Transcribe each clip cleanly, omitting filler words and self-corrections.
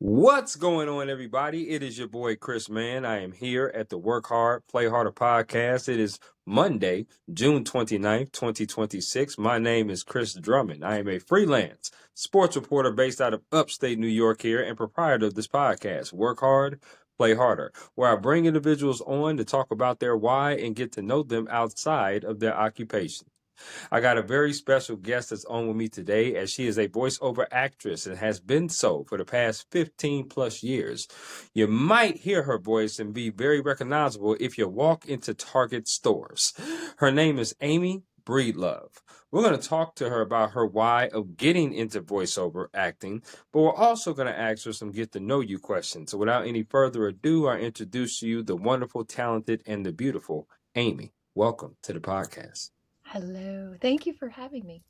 What's going on, everybody? It is your boy Chris Mann. I am here at the Work Hard, Play Harder podcast. It is Monday, June 29th, 2026. My name is Chris Drummond. I am a freelance sports reporter based out of upstate New York here and proprietor of this podcast, Work Hard, Play Harder, where I bring individuals on to talk about their why and get to know them outside of their occupation. I got a very special guest that's on with me today, as she is a voiceover actress and has been so for the past 15 plus years. You might hear her voice and be very recognizable if you walk into Target stores. Her name is Amie Breedlove. We're going to talk to her about her why of getting into voiceover acting, but we're also going to ask her some get to know you questions. So without any further ado, I introduce to you the wonderful, talented, and the beautiful Amie. Welcome to the podcast. Hello. Thank you for having me.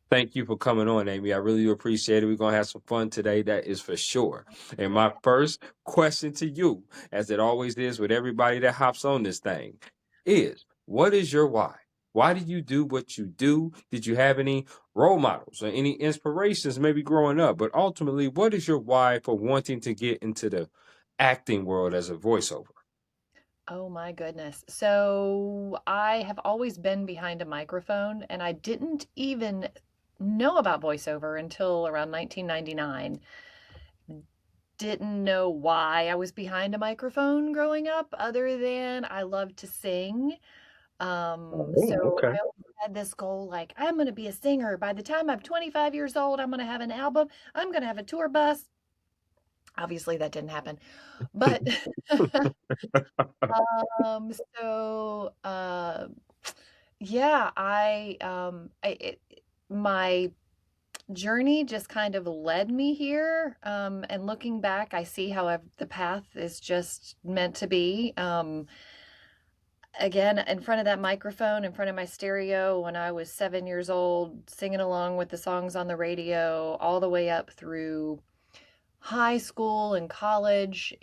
Thank you for coming on, Amie. I really appreciate it. We're going to have some fun today, that is for sure. And my first question to you, as it always is with everybody that hops on this thing, is what is your why? Why do you do what you do? Did you have any role models or any inspirations maybe growing up? But ultimately, what is your why for wanting to get into the acting world as a voiceover? Oh my goodness. So I have always been behind a microphone and I didn't even know about voiceover until around 1999. Didn't know why I was behind a microphone growing up other than I love to sing. So Okay. I always had this goal like I'm going to be a singer. By the time I'm 25 years old, I'm going to have an album. I'm going to have a tour bus. Obviously that didn't happen. But Um, so, uh, yeah, my journey just kind of led me here. And looking back, I see how the path is just meant to be. Again, in front of that microphone, in front of my stereo when I was 7 years old, singing along with the songs on the radio, all the way up through high school and college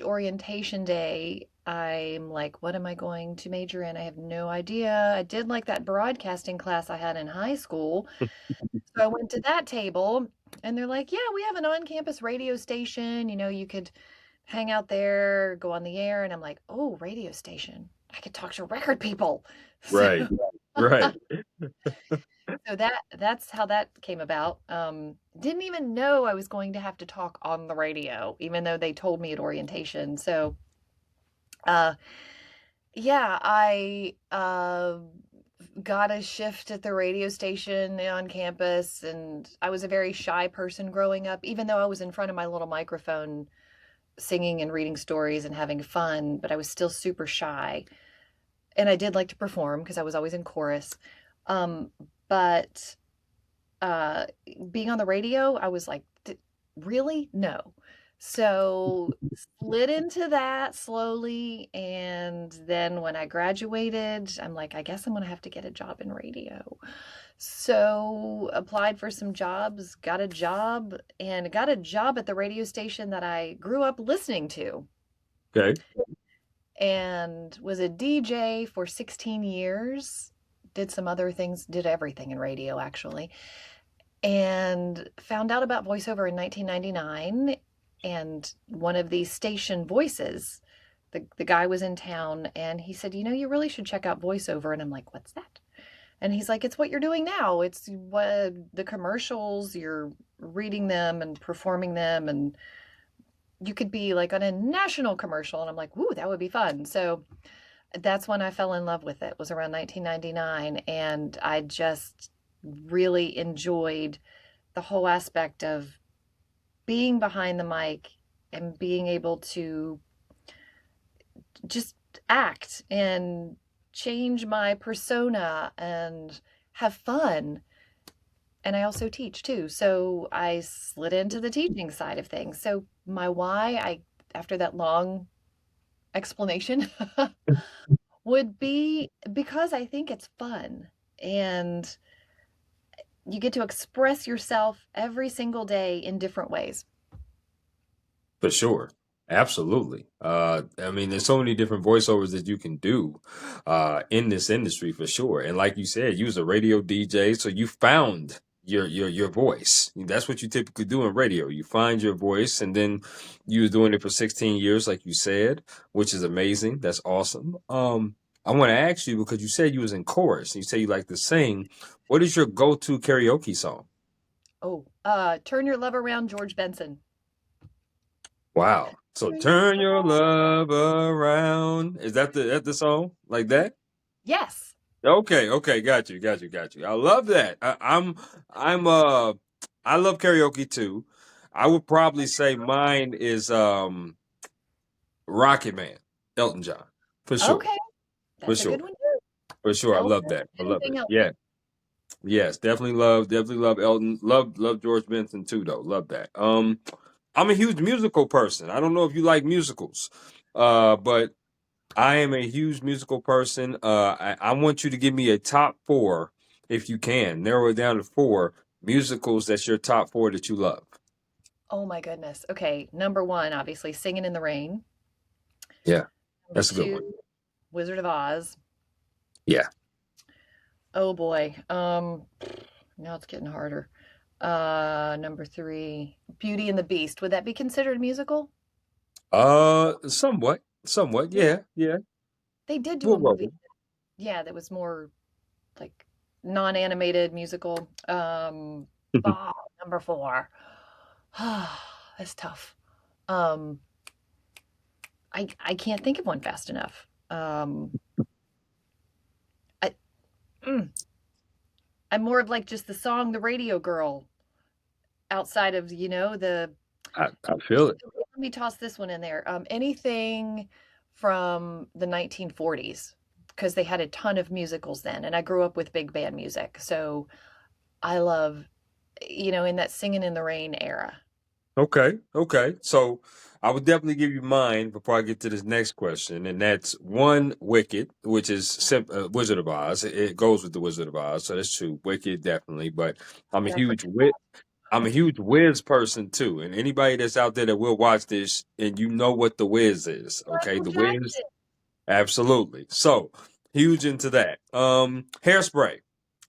orientation day. I'm like, what am I going to major in? I have no idea. I did like that broadcasting class I had in high school. So I went to that table and they're like, yeah, we have an on-campus radio station. You could hang out there, go on the air. And I'm like, oh, radio station. I could talk to record people. Right, So right. So that's how that came about. Didn't even know I was going to have to talk on the radio, even though they told me at orientation. So, uh, yeah, I got a shift at the radio station on campus, and I was a very shy person growing up, even though I was in front of my little microphone singing and reading stories and having fun, but I was still super shy. And I did like to perform because I was always in chorus. Um, but uh being on the radio, I was like, really? No. So slid into that slowly, and then when I graduated, I'm like, I guess I'm gonna have to get a job in radio. So applied for some jobs, got a job, and got a job at the radio station that I grew up listening to, Okay. and was a DJ for 16 years. Did some other things, did everything in radio actually, and found out about voiceover in 1999. And one of these station voices, the guy was in town and he said, you really should check out voiceover. And I'm like, what's that? And he's like, it's what you're doing now. It's what the commercials, you're reading them and performing them, and you could be like on a national commercial. And I'm like, woo, that would be fun. So that's when I fell in love with it, was around 1999. And I just really enjoyed the whole aspect of being behind the mic and being able to just act and change my persona and have fun. And I also teach too. So I slid into the teaching side of things. So my why, after that long explanation, would be because I think it's fun and you get to express yourself every single day in different ways. For sure. Absolutely. I mean, there's so many different voiceovers that you can do in this industry for sure. And like you said, you was a radio DJ, so you found your voice. That's what you typically do in radio. You find your voice, and then you was doing it for 16 years, like you said, which is amazing. That's awesome. I want to ask you because you said you was in chorus, and you say you like to sing. What is your go-to karaoke song? Oh, Turn Your Love Around, George Benson. Wow. So Turn your turn your love- love around. Is that the song like that? Yes. Okay, okay, got you. I love that. I'm I love karaoke too. I would probably say mine is Rocket Man, Elton John. For sure. Okay, For that's a good sure. one too. For sure. I love Elton. that. I love Anything it. else? Yeah. Yes, definitely love Elton. Love George Benson too though. Love that. I'm a huge musical person. I don't know if you like musicals. But I am a huge musical person. I want you to give me a top four, if you can. Narrow it down to four musicals that's your top four that you love. Oh my goodness. Okay, number one, obviously, Singing in the Rain. Yeah, Number that's a good one. two, Wizard of Oz. Yeah. Oh boy. Now it's getting harder. Number three, Beauty and the Beast. Would that be considered a musical? Somewhat. Somewhat. Yeah, Yeah. Yeah. they did do We'll a roll movie. with Yeah, that was more like non-animated musical. it. Oh, number four. That's tough. Um, I can't think of one fast enough. I, mm, I'm more of like just the song, The Radio Girl, outside of, the. I feel it. Let me toss this one in there. Anything from the 1940s, because they had a ton of musicals then, and I grew up with big band music. So I love, in that Singing in the Rain era. Okay. Okay. So I would definitely give you mine before I get to this next question, and that's one Wicked, which is Wizard of Oz. It goes with the Wizard of Oz, so that's true. Wicked definitely, but I'm a Never huge forget. wit. I'm a huge Wiz person too, and anybody that's out there that will watch this, and you know what the Wiz is, okay? Michael The Wiz, Jackson. absolutely. So huge into that. Hairspray,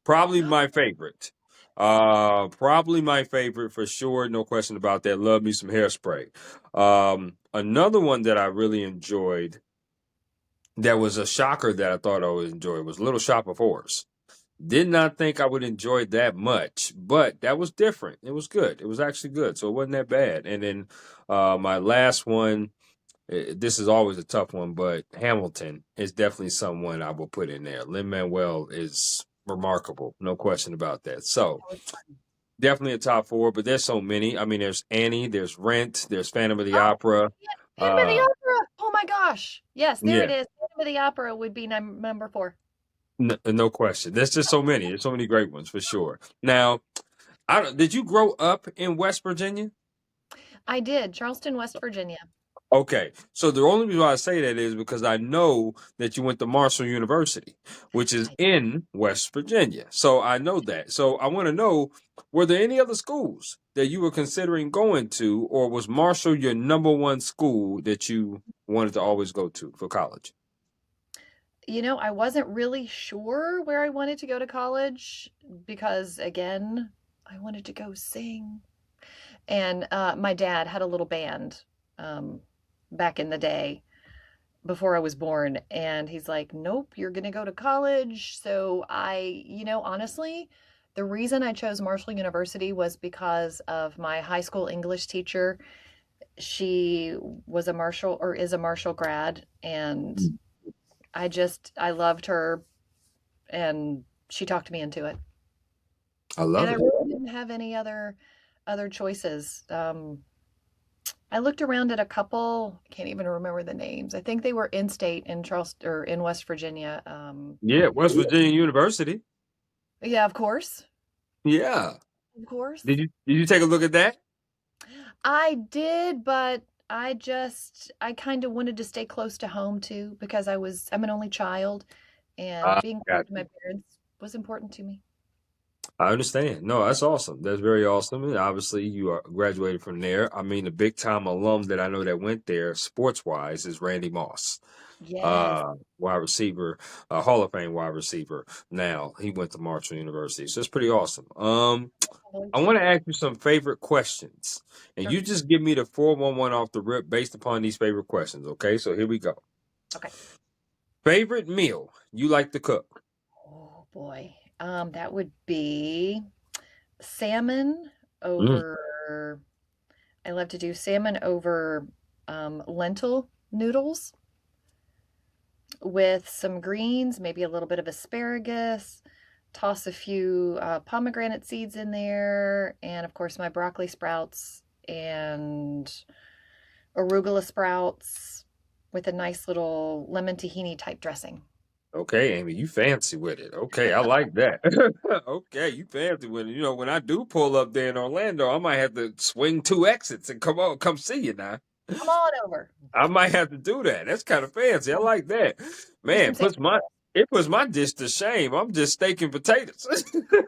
probably my favorite. Probably my favorite for sure, no question about that. Love me some Hairspray. Another one that I really enjoyed that was a shocker that I thought I would enjoy was Little Shop of Horrors. Did not think I would enjoy it that much, but that was different. It was good. It was actually good, so it wasn't that bad. And then my last one, this is always a tough one, but Hamilton is definitely someone I will put in there. Lin-Manuel is remarkable, no question about that. So definitely a top four, but there's so many. I mean, there's Annie, there's Rent, there's Phantom of the Oh, Opera. yeah, Phantom of the Uh, Opera. Oh my gosh. Yes, there it yeah, is. Phantom of the Opera would be number four. no question. There's just so many. There's so many great ones for sure. Now, did you grow up in West Virginia? I did. Charleston, West Virginia. Okay, so the only reason why I say that is because I know that you went to Marshall University, which is I, in West Virginia. So I know that. So I want to know, were there any other schools that you were considering going to, or was Marshall your number one school that you wanted to always go to for college? I wasn't really sure where I wanted to go to college because, again, I wanted to go sing. And my dad had a little band um, back in the day before I was born. And he's like, nope, you're going to go to college. So honestly, the reason I chose Marshall University was because of my high school English teacher. She was a Marshall or is a Marshall grad. And I loved her and she talked me into it. I And love I it. really didn't have any other choices. I looked around at a couple, I can't even remember the names. I think they were in state in Charleston or in West Virginia. Yeah, West Virginia University. Yeah, of course. Yeah. Of course. Did you take a look at that? I did, but I kind of wanted to stay close to home too because I'm an only child and I being close got to my you. parents was important to me. I understand. No, that's awesome. That's very awesome. And obviously, you are graduated from there. I mean, the big time alum that I know that went there, sports wise, is Randy Moss, Yes. wide receiver, Hall of Fame wide receiver. Now he went to Marshall University, so it's pretty awesome. I want to ask you some favorite questions, and Sure. you just give me the 411 off the rip based upon these favorite questions. Okay, so here we go. Okay. Favorite meal you like to cook? Oh boy. That would be salmon Mm, over, I love to do salmon over lentil noodles with some greens, maybe a little bit of asparagus, toss a few pomegranate seeds in there, and of course my broccoli sprouts and arugula sprouts with a nice little lemon tahini type dressing. okay, Amy, you fancy with it. Okay, I like that. Okay, you fancy with it. You know, when I do pull up there in Orlando, I might have to swing two exits and come see you now. Come on over. I might have to do that. That's kind of fancy. I like that. Do some Man, San it puts my dish to shame. I'm just steak and potatoes. Francisco.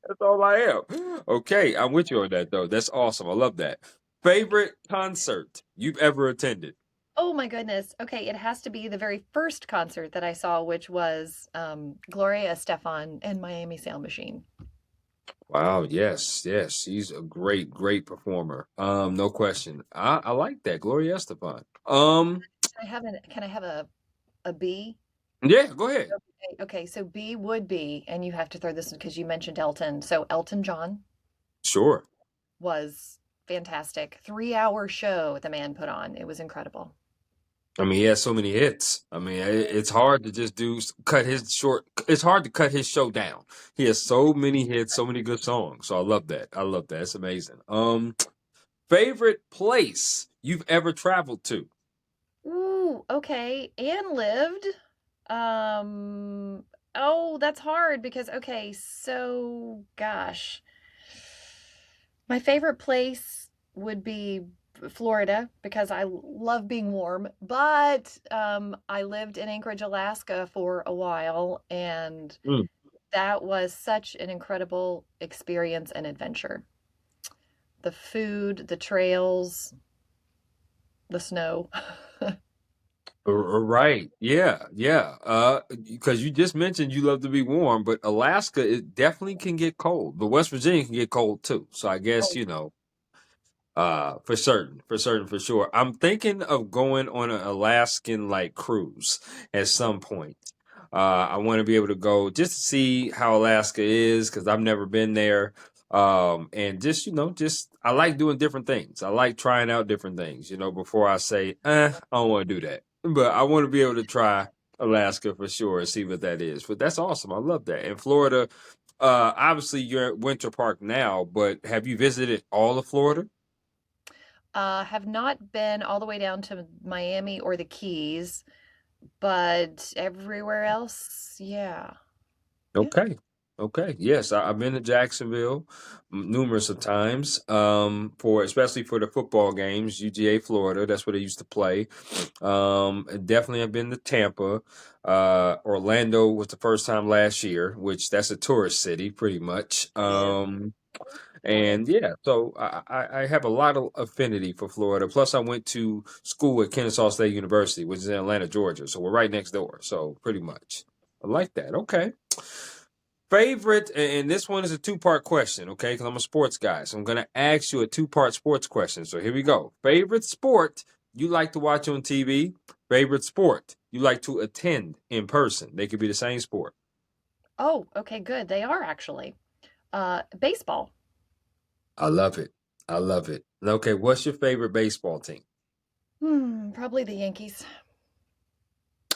That's all I am. Okay, I'm with you on that though. That's awesome. I love that. Favorite concert you've ever attended? Oh my goodness. Okay, it has to be the very first concert that I saw, which was Gloria Estefan and Miami Sound Machine. Wow, yes, yes. She's a great, great performer. No question. I like that. Gloria Estefan. Can I have a B? Yeah, go ahead. Okay, okay, so B would be, and you have to throw this in because you mentioned Elton. So Elton John Sure. was fantastic. 3 hour show the man put on. It was incredible. I mean, he has so many hits. I mean, it's hard to just cut his short. It's hard to cut his show down. He has so many hits, so many good songs. So I love that. I love that. It's amazing. Favorite place you've ever traveled to? Ooh, okay. And lived. Um, oh, that's hard because okay, so gosh. My favorite place would be Florida because I love being warm, but I lived in Anchorage, Alaska for a while, and Mm, that was such an incredible experience and adventure. The food, the trails, the snow. right. Yeah. Yeah. Because you just mentioned you love to be warm, but Alaska it definitely can get cold. But West Virginia can get cold too. So I guess Oh, you know. For certain, for certain, for sure. I'm thinking of going on an Alaskan like cruise at some point. I want to be able to go just to see how Alaska is because I've never been there. And just just I like doing different things. I like trying out different things. You know, before I say, I don't want to do that. But I want to be able to try Alaska for sure and see what that is. But that's awesome. I love that. In Florida, obviously you're at Winter Park now, but have you visited all of Florida? have not been all the way down to Miami or the Keys, but everywhere else, yeah. Yeah. Okay. Okay. Yes, I've been to Jacksonville numerous of times. For especially for the football games, UGA, Florida. That's where they used to play. And definitely I've been to Tampa. Orlando was the first time last year, which that's a tourist city, pretty much. It is. Love it. And yeah, so I have a lot of affinity for Florida. Plus, I went to school at Kennesaw State University, which is in Atlanta, Georgia. So we're right next door. So pretty much, I like that. Okay. Favorite, and this one is a two-part question, okay? Because I'm a sports guy, so I'm gonna ask you a two-part sports question. So here we go. Favorite sport you like to watch on TV? Favorite sport you like to attend in person? They could be the same sport. Oh, okay, good. They are actually. Baseball. I love it. I love it. Okay, what's your favorite baseball team? Probably the Yankees.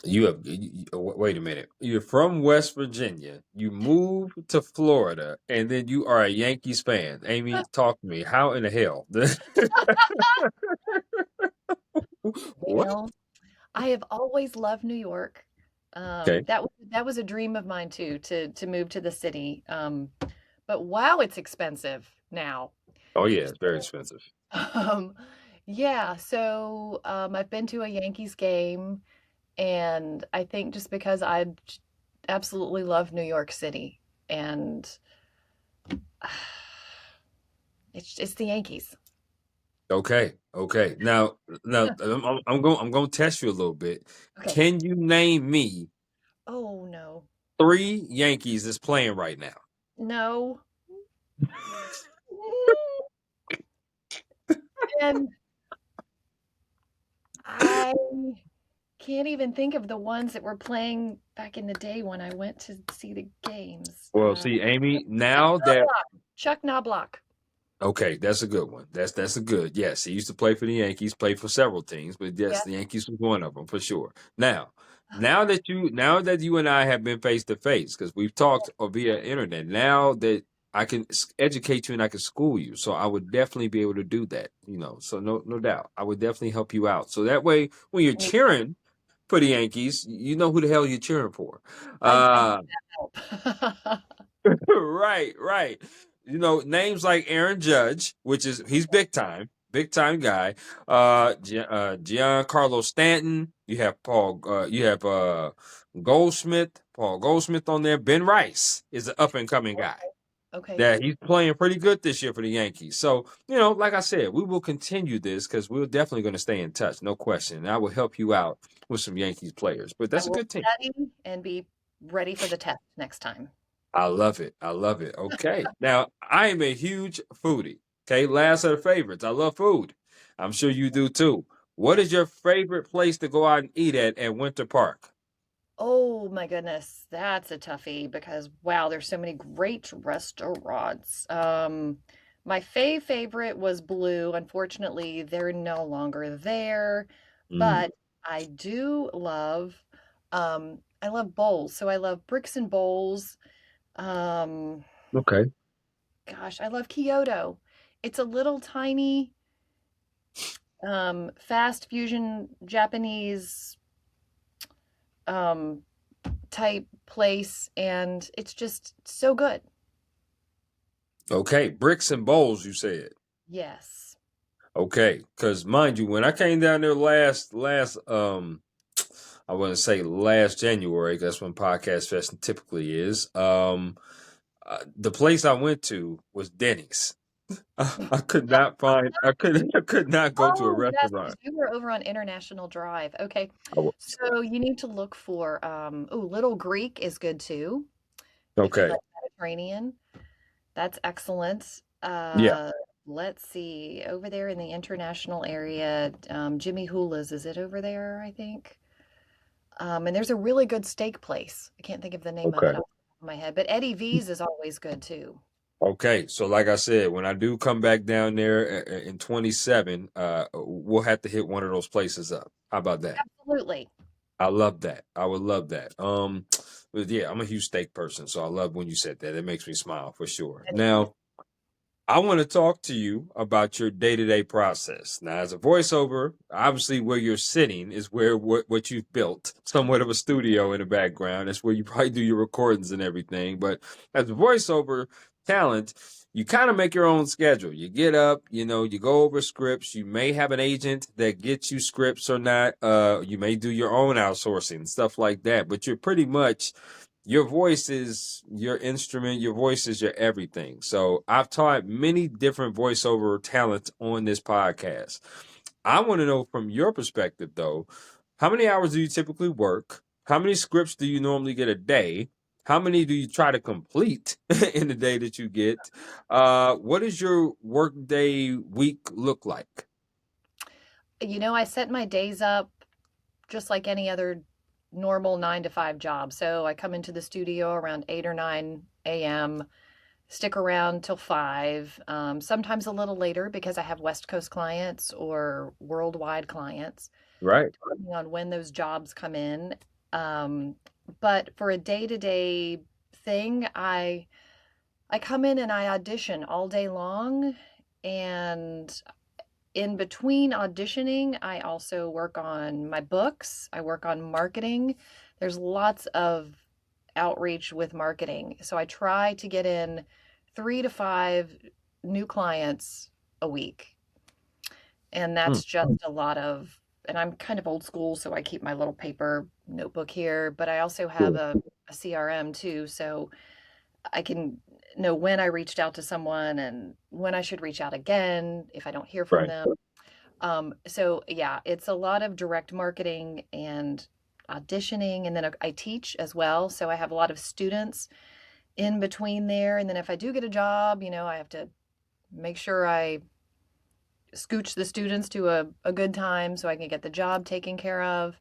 Wait a minute. You're from West Virginia. You moved to Florida, and then you are a Yankees fan. Amy, talk to me. How in the hell? What? Well, I have always loved New York. Okay. That was a dream of mine too, to move to the city. But wow, it's expensive now. Oh yeah, it's very So, expensive. um, yeah, so I've been to a Yankees game, and I think just because absolutely love New York City, and it's the Yankees. Okay, okay. Now I'm going to test you a little bit. Okay. Can you name me Oh no. 3 Yankees that's playing right now? No. And I can't even think of the ones that were playing back in the day when I went to see the games. Well, see, Amy, Chuck now that Knobloch. Chuck Knobloch. okay, that's a good one. That's a good. Yes, he used to play for the Yankees, played for several teams, but yes, Yeah. the Yankees was one of them for sure. Now that you and I have been face to face because we've talked via internet, now that I can educate you and I can school you, so I would definitely be able to do that. So no doubt, I would definitely help you out. So that way, when you're cheering for the Yankees, you know who the hell you're cheering for. I need Uh, that help. right, right. Names like Aaron Judge, which is he's big time guy. Giancarlo Stanton. You have Paul. You have Paul Goldsmith on there. Ben Rice is an up and coming guy. Okay. That he's playing pretty good this year for the Yankees. So, like I said, we will continue this because we're definitely going to stay in touch, no question. And I will help you out with some Yankees players. But I that's a will good team. study and be ready for the test next time. I love it. I love it. Okay. Now, I am a huge foodie. Okay. Last of the favorites. I love food. I'm sure you do too. What is your favorite place to go out and eat at Winter Park? Oh my goodness, that's a toughie because wow, there's so many great restaurants. My favorite was Blue. Unfortunately, they're no longer there, Mm, but I love bowls. So I love Bricks and Bowls. Um, okay. gosh, I love Kyoto. It's a little tiny fast fusion Japanese um type place, and it's just so good. Okay. Bricks and bowls, you said. Yes. Okay. Because mind you, when I came down there last I wouldn't say last January, 'cause that's when Podcast Fest typically is. The place I went to was Denny's. I could not find. I could not go to a Oh, yes, because restaurant. you were over on International Drive. Okay. I wa- So you need to look for Little Greek is good too. If you Okay. like Mediterranean, that's excellent. Yeah. Let's see. Over there in the international area, Jimmy Hula's, is it over there, I think? And there's a really good steak place. I can't think of the name of it Okay. off the top of my head, but Eddie V's is always good too. Okay. So, like I said, when I do come back down there in 27, we'll have to hit one of those places up. How about that? Absolutely. I love that. I would love that. But yeah, I'm a huge steak person, so I love when you said that. It makes me smile for sure. Now, I want to talk to you about your day-to-day process. Now, as a voiceover, obviously where you're sitting is where what you've built, somewhat of a studio in the background. That's where you probably do your recordings and everything. But as a voiceover talent, you kind of make your own schedule. You get up, you go over scripts. You may have an agent that gets you scripts or not. You may do your own outsourcing, stuff like that. But you're pretty much your voice is your instrument, your voice is your everything. So I've taught many different voiceover talents on this podcast. I want to know from your perspective though, how many hours do you typically work? How many scripts do you normally get a day? How many do you try to complete in the day that you get? What does your workday week look like? I set my days up just like any other normal 9 to 5 job. So I come into the studio around 8 or 9 a.m., stick around till 5, sometimes a little later because I have West Coast clients or worldwide clients, Right. depending on when those jobs come in. Um, but for a day-to-day thing, I come in and I audition all day long, and in between auditioning, I also work on my books. I work on marketing. There's lots of outreach with marketing. So I try to get in 3 to 5 new clients a week. And Hmm. that's just a lot of and I'm kind of old school, so I keep my little paper notebook here, but I also have a CRM too, so I can know when I reached out to someone and when I should reach out again if I don't hear from Right. them. So yeah, it's a lot of direct marketing and auditioning, and then I teach as well. So I have a lot of students in between there. And then if I do get a job, I have to make sure I scooch the students to a good time so I can get the job taken care of.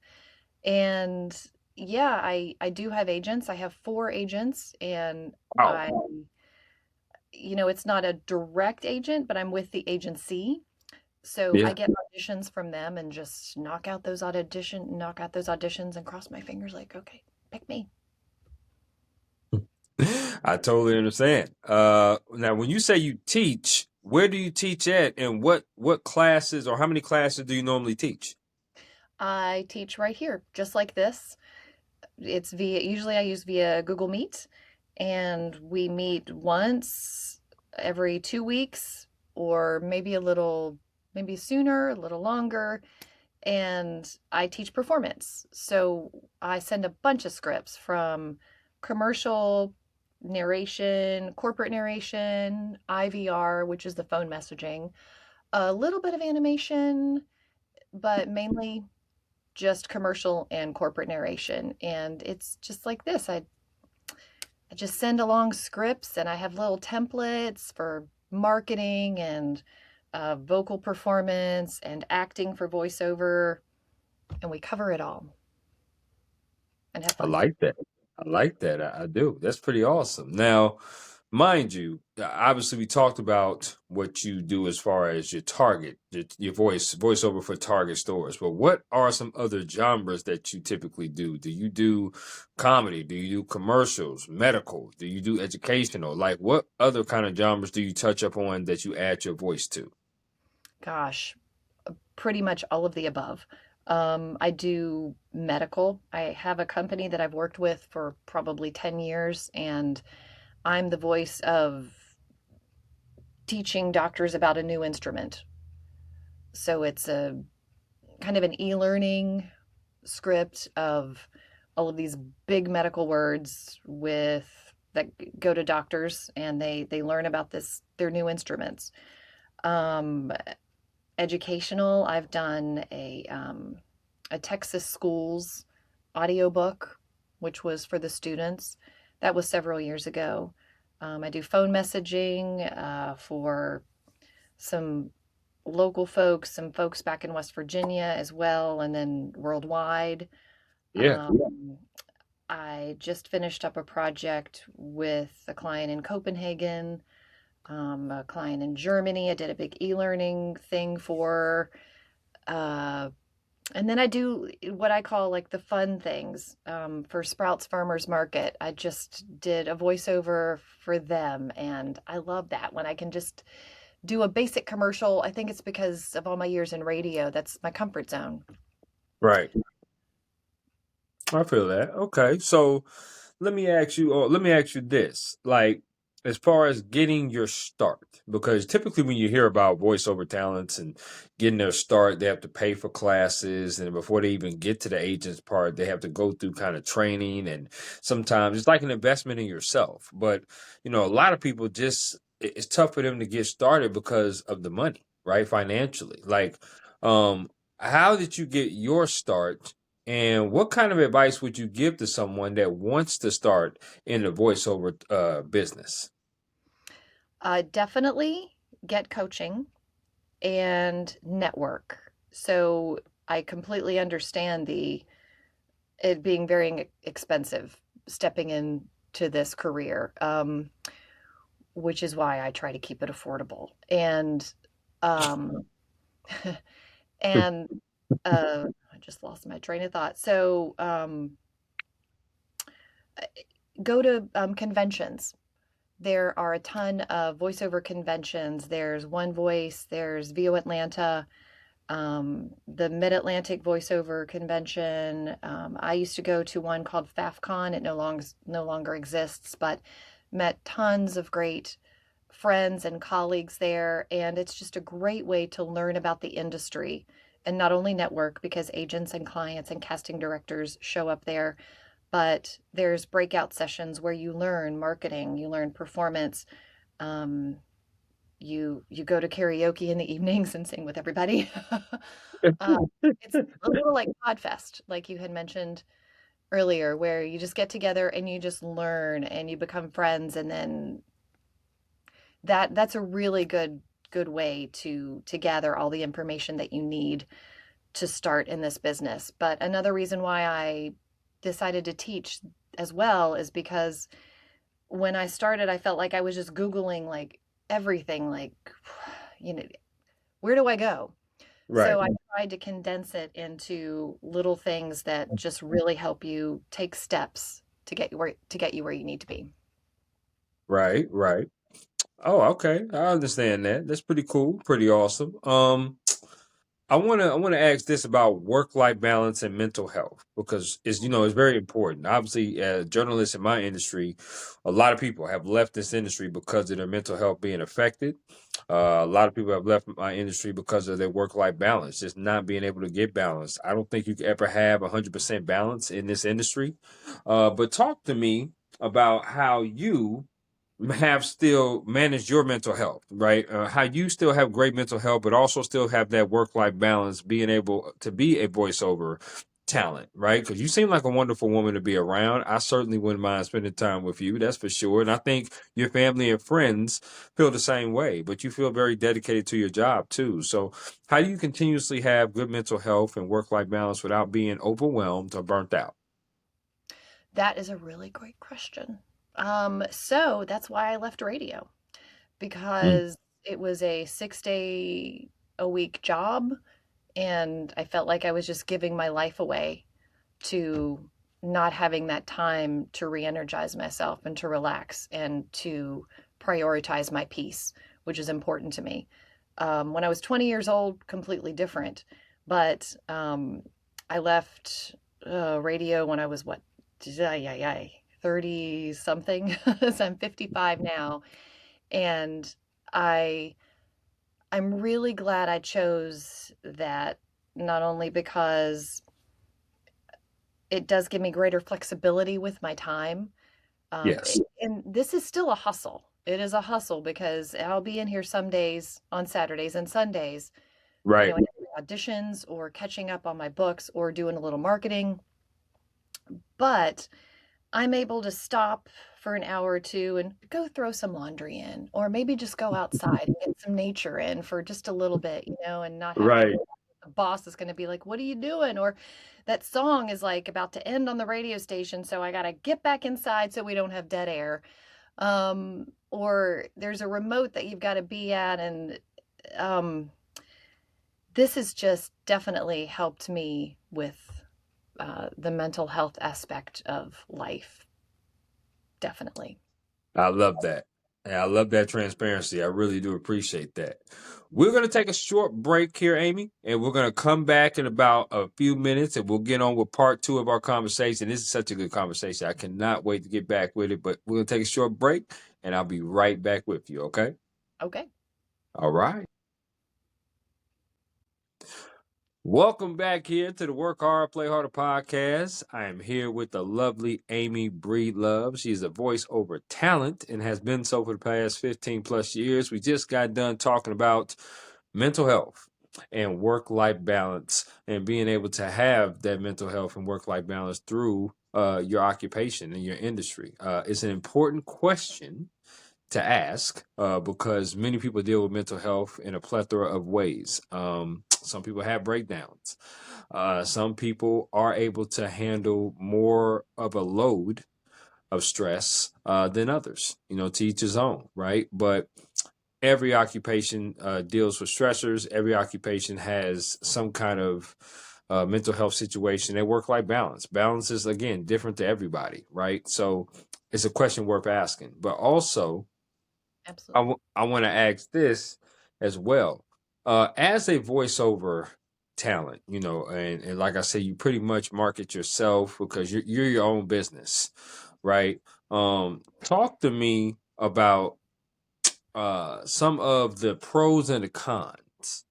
And yeah, I do have agents. I have 4 agents, and Wow. I, it's not a direct agent, but I'm with the agency. So I Yeah. get auditions from them and just knock out those auditions and cross my fingers like, okay, pick me. I totally understand. Now, when you say you teach, where do you teach at, and what classes or how many classes do you normally teach? I teach right here, just like this. Usually I use via Google Meet, and we meet once every 2 weeks, or maybe sooner, a little longer. And I teach performance. So I send a bunch of scripts from commercial narration, corporate narration, IVR, which is the phone messaging, a little bit of animation, but mainly just commercial and corporate narration. And it's just like this. I just send along scripts, and I have little templates for marketing and vocal performance and acting for voiceover, and we cover it all and have I fun. like that. I like that. I do. That's pretty awesome. Now, mind you, obviously we talked about what you do as far as your target, your voiceover for target stores. But what are some other genres that you typically do? Do you do comedy? Do you do commercials, medical? Do you do educational? Like what other kind of genres do you touch up on that you add your voice to? Gosh, pretty much all of the above. I do medical. I have a company that I've worked with for probably 10 years, and I'm the voice of teaching doctors about a new instrument. So it's a kind of an e-learning script of all of these big medical words with that go to doctors, and they learn about their new instruments. Um, Educational, I've done a Texas schools audiobook, which was for the students. That was several years ago. I do phone messaging for some local folks, some folks back in West Virginia as well, and then worldwide. Yeah. Um, I just finished up a project with a client in Copenhagen, a client in Germany. I did a big e-learning thing for. Uh, and then I do what I call like the fun things for Sprouts Farmers Market. I just did a voiceover for them, and I love that when I can just do a basic commercial. I think it's because of all my years in radio. That's my comfort zone. Right. I feel that. Okay. So let me ask you this. Like, as far as getting your start, because typically when you hear about voiceover talents and getting their start, they have to pay for classes. And before they even get to the agent's part, they have to go through kind of training. And sometimes it's like an investment in yourself. But, a lot of people just, it's tough for them to get started because of the money, right? Financially. Like, um, how did you get your start? And what kind of advice would you give to someone that wants to start in the voiceover business? Definitely get coaching and network. So I completely understand it being very expensive stepping into this career, which is why I try to keep it affordable. Um, and I just lost my train of thought. So go to conventions. There are a ton of voiceover conventions. There's One Voice, there's VO Atlanta, the Mid Atlantic Voiceover Convention. I used to go to one called FAFCon. It no longer exists, but met tons of great friends and colleagues there, and it's just a great way to learn about the industry and not only network because agents and clients and casting directors show up there, but there's breakout sessions where you learn marketing, you learn performance. Um, you go to karaoke in the evenings and sing with everybody. uh, it's a little like Podfest, like you had mentioned earlier, where you just get together and you just learn and you become friends, and then that's a really good way to gather all the information that you need to start in this business. But another reason why I decided to teach as well is because when I started, I felt like I was just Googling like everything, like, you know, where do I go? Right. So I tried to condense it into little things that just really help you take steps to get you where you need to be. Right. Right. Oh, okay. I understand that. That's pretty cool. Pretty awesome. I wanna ask this about work life balance and mental health because it's very important. Obviously, as journalists in my industry, a lot of people have left this industry because of their mental health being affected. A lot of people have left my industry because of their work life balance, just not being able to get balance. I don't think you can ever have 100% balance in this industry. But talk to me about how you have still managed your mental health, right? How you still have great mental health, but also still have that work life balance, being able to be a voiceover talent, right? Because you seem like a wonderful woman to be around. I certainly wouldn't mind spending time with you, that's for sure. And I think your family and friends feel the same way, but you feel very dedicated to your job too. So, how do you continuously have good mental health and work life balance without being overwhelmed or burnt out? That is a really great question. So that's why I left radio, Mm. because it was a 6 day a week job, and I felt like I was just giving my life away to not having that time to re-energize myself and to relax and to prioritize my peace, which is important to me. When I was 20 years old, completely different. But I left radio when I was what, 30 something. So I'm 55 now. And I I'm really glad I chose that, not only because it does give me greater flexibility with my time. Yes. And this is still a hustle. It is a hustle because I'll be in here some days on Saturdays and Sundays, Right. auditions or catching up on my books or doing a little marketing. But I'm able to stop for an hour or two and go throw some laundry in, or maybe just go outside and get some nature in for just a little bit, and not have to Right. worry the boss is going to be like, "What are you doing?" Or that song is like about to end on the radio station, so I got to get back inside so we don't have dead air. Or there's a remote that you've got to be at, and um, this has just definitely helped me with the mental health aspect of life. Definitely. I love that. And I love that transparency. I really do appreciate that. We're going to take a short break here, Amie, and we're going to come back in about a few minutes and we'll get on with part two of our conversation. This is such a good conversation. I cannot wait to get back with it, but we're going to take a short break and I'll be right back with you, okay? Okay. All right. Welcome back here to the Work Hard, Play Harder podcast. I am here with the lovely Amie Breedlove. She is a voiceover talent and has been so for the past 15 plus years. We just got done talking about mental health and work life balance and being able to have that mental health and work life balance through your occupation and your industry. It's an important question to ask because many people deal with mental health in a plethora of ways. Some people have breakdowns. Some people are able to handle more of a load of stress than others. To each his own, right? But every occupation deals with stressors. Every occupation has some kind of mental health situation and work life balance. Balance is, again, different to everybody, right? So it's a question worth asking. But also, Absolutely. I want to ask this as well. As a voiceover talent, and like I said, you pretty much market yourself because you're your own business, right? Talk to me about some of the pros and the cons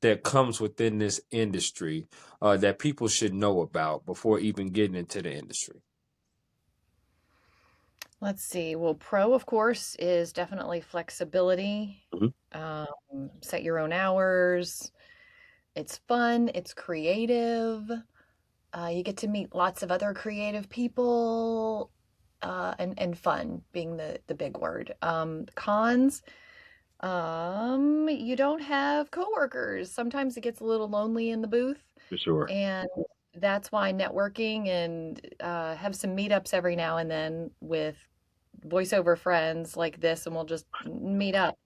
that comes within this industry that people should know about before even getting into the industry? Let's see. Well, pro, of course, is definitely flexibility. Mhm. Set your own hours. It's fun. It's creative. You get to meet lots of other creative people, and fun being the big word. Cons, you don't have coworkers. Sometimes it gets a little lonely in the booth, For sure. and that's why networking and have some meetups every now and then with voiceover friends like this, and we'll just meet up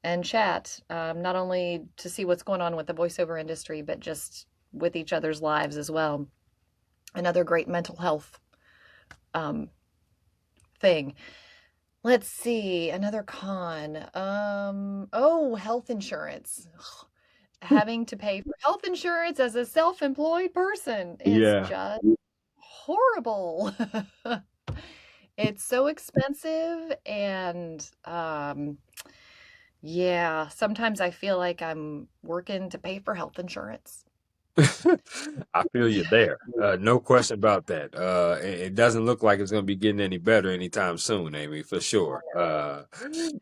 and chat, not only to see what's going on with the voiceover industry, but just with each other's lives as well. Another great mental health um, thing. Let's see, another con. Health insurance. Having to pay for health insurance as a self-employed person is Yeah. just horrible. It's so expensive, and yeah, sometimes I feel like I'm working to pay for health insurance. I feel you there. No question about that. It doesn't look like it's going to be getting any better anytime soon, Amy, for sure.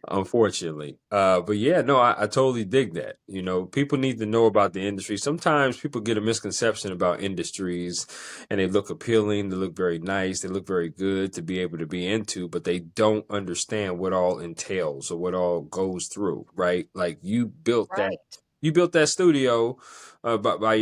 Unfortunately. But yeah, no, I totally dig that. You know, people need to know about the industry. Sometimes people get a misconception about industries and they look appealing, they look very nice, they look very good to be able to be into, but they don't understand what all entails or what all goes through, right? Like Right. you built that studio by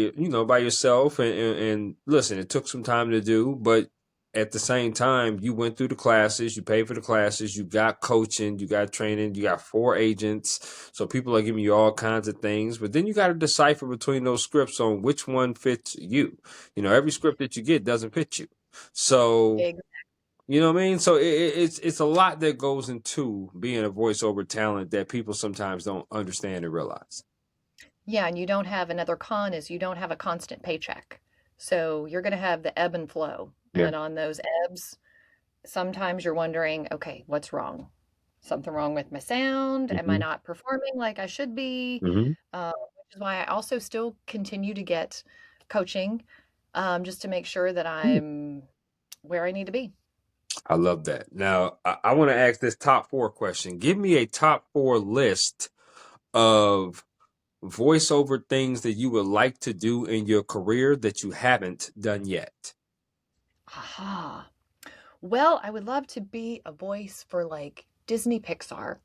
yourself, and listen, it took some time to do, but at the same time, you went through the classes, you paid for the classes, you got coaching, you got training, you got 4 agents, so people are giving you all kinds of things, but then you got to decipher between those scripts on which one fits you. You know, every script that you get doesn't fit you, so Ex- you know what I mean. So it's a lot that goes into being a voiceover talent that people sometimes don't understand and realize. Yeah, and you don't have another con is you don't have a constant paycheck. So you're going to have the ebb and flow. Yeah. And on those ebbs, sometimes you're wondering, okay, what's wrong? Something wrong with my sound? Am I Hmm. not performing like I should be? Hmm. Which is why I also still continue to get coaching, just to make sure that Hmm. I'm where I need to be. I love that. Now, I want to ask this top 4 question. Give me a top 4 list of voiceover things that you would like to do in your career that you haven't done yet. Aha. Well, I would love to be a voice for like Disney Pixar.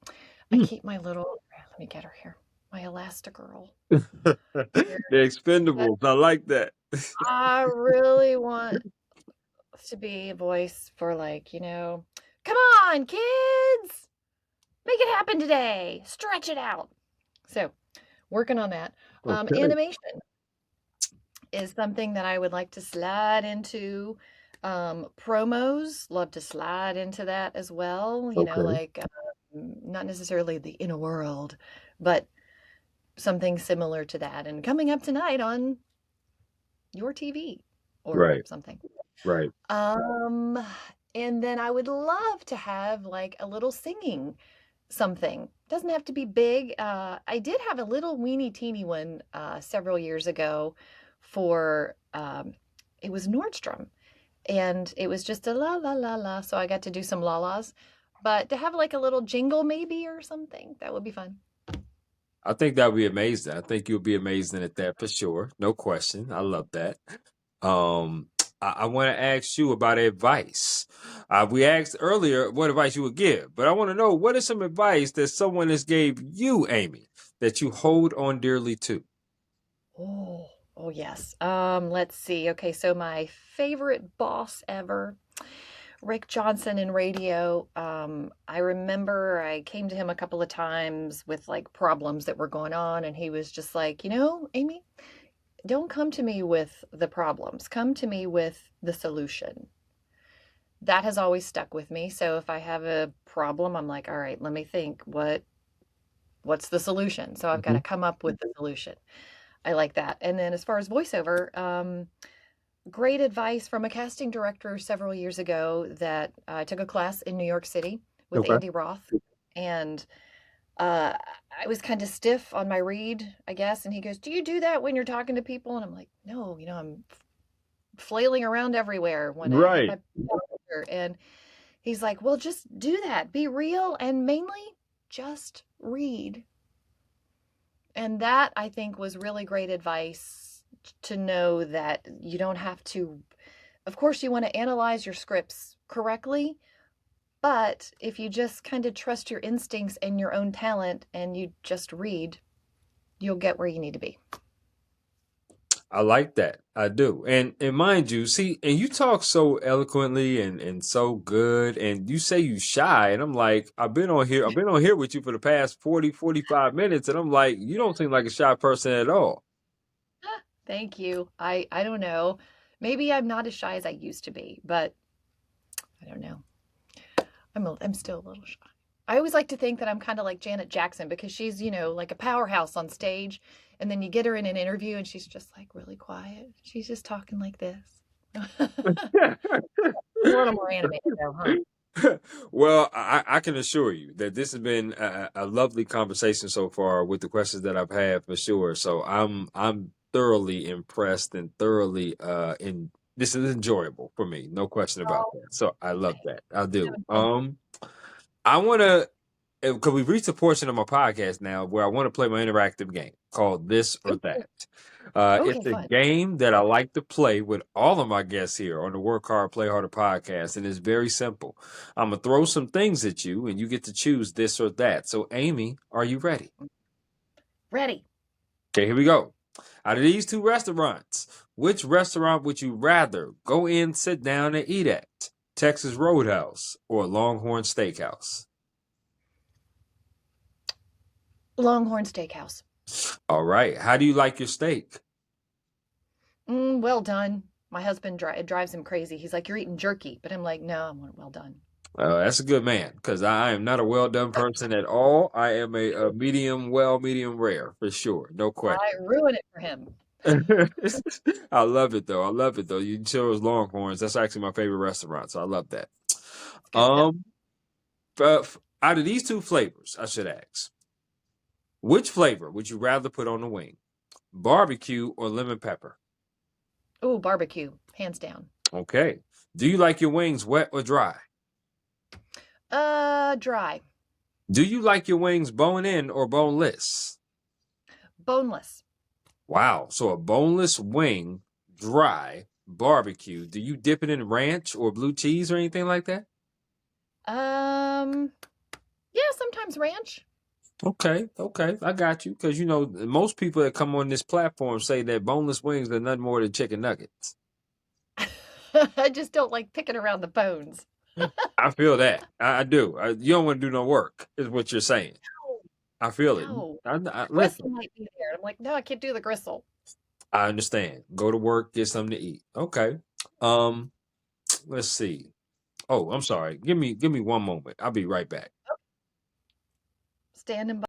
I Hmm. keep my little, let me get her here, my Elastigirl. The Expendables. I like that. I really want to be a voice for like, come on, kids, make it happen today. Stretch it out. So, working on that. Okay. Animation is something that I would like to slide into. Promos, love to slide into that as well. Okay. Like not necessarily the inner world, but something similar to that. And coming up tonight on your TV or Right. something. Right. Um, and then I would love to have like a little singing something. Doesn't have to be big. I did have a little weeny teeny one several years ago for it was Nordstrom, and it was just a la la la la. So I got to do some la las, but to have like a little jingle maybe or something, that would be fun. I think that would be amazing. I think you'll be amazing at that for sure. No question. I love that. Um, I want to ask you about advice. We asked earlier what advice you would give, but I want to know what is some advice that someone has gave you, Amy, that you hold on dearly to. Oh, oh yes. Let's see. Okay, so my favorite boss ever, Rick Johnson in radio. I remember I came to him a couple of times with like problems that were going on, and he was just like, Amy, don't come to me with the problems. Come to me with the solution. That has always stuck with me. So if I have a problem, I'm like, all right, let me think, what's the solution? So I've got Hmm. to come up with the solution. I like that. And then as far as voiceover, great advice from a casting director several years ago that I took a class in New York City with Okay. Andy Roth. And uh, I was kind of stiff on my read, I guess. And he goes, "Do you do that when you're talking to people?" And I'm like, "No, I'm flailing around everywhere when I hit Right. my calendar." And he's like, "Well, just do that. Be real and mainly just read." And that I think was really great advice to know that you don't have to, of course, you want to analyze your scripts correctly, but if you just kind of trust your instincts and your own talent and you just read, you'll get where you need to be. I like that. I do. And mind you, see, and you talk so eloquently and so good, and you say you shy, and I'm like, I've been on here with you for the past 40, 45 minutes, and I'm like, you don't seem like a shy person at all. Thank you. I don't know. Maybe I'm not as shy as I used to be, but I don't know. I'm still a little shy. I always like to think that I'm kind of like Janet Jackson because she's, like a powerhouse on stage. And then you get her in an interview and she's just like really quiet. She's just talking like this. A little more animated though, huh? Well, I can assure you that this has been a lovely conversation so far with the questions that I've had for sure. So I'm thoroughly impressed and thoroughly in this is enjoyable for me, no question about Oh, that. So I love thanks. that. I do. Having fun. I want to because we've reached a portion of my podcast now where I want to play my interactive game called This or Ooh, That. okay, It's a fun. game that I like to play with all of my guests here on the Work Hard, Play Harder podcast, and it's very simple. I'm gonna throw some things at you, and you get to choose this or that. So, Amie, are you ready? Ready. Okay, here we go. Out of these two restaurants, which restaurant would you rather go in, sit down, and eat at? Texas Roadhouse or Longhorn Steakhouse? Longhorn Steakhouse. All right. How do you like your steak? Well done. My husband it drives him crazy. He's like, "You're eating jerky," but I'm like, "No, I want it well done." That's a good man because I am not a well done person at all. I am a medium well, medium rare for sure. No I question. ruin it for him. I love it though. I love it though. You chose Longhorns. That's actually my favorite restaurant. So I love that. It's good stuff. Um, out of these two flavors, I should ask, which flavor would you rather put on the wing? Barbecue or lemon pepper? Ooh, barbecue, hands down. Okay. Do you like your wings wet or dry? Dry, Do you like your wings bone in or boneless? boneless. Wow. So a boneless wing, dry, barbecue. Do you dip it in ranch or blue cheese or anything like that? Um, yeah, sometimes ranch. Okay, okay. I got you. Because, most people that come on this platform say that boneless wings are nothing more than chicken nuggets. I just don't like picking around the bones. I feel that. I do. You don't want to do no work, is what you're saying. No, I feel it. no. The Listen, gristle might be there. I'm like, no, I can't do the gristle. I understand. Go to work, get something to eat. Okay. Um, let's see. Oh, I'm sorry. Give me one moment. I'll be right back. Standing by.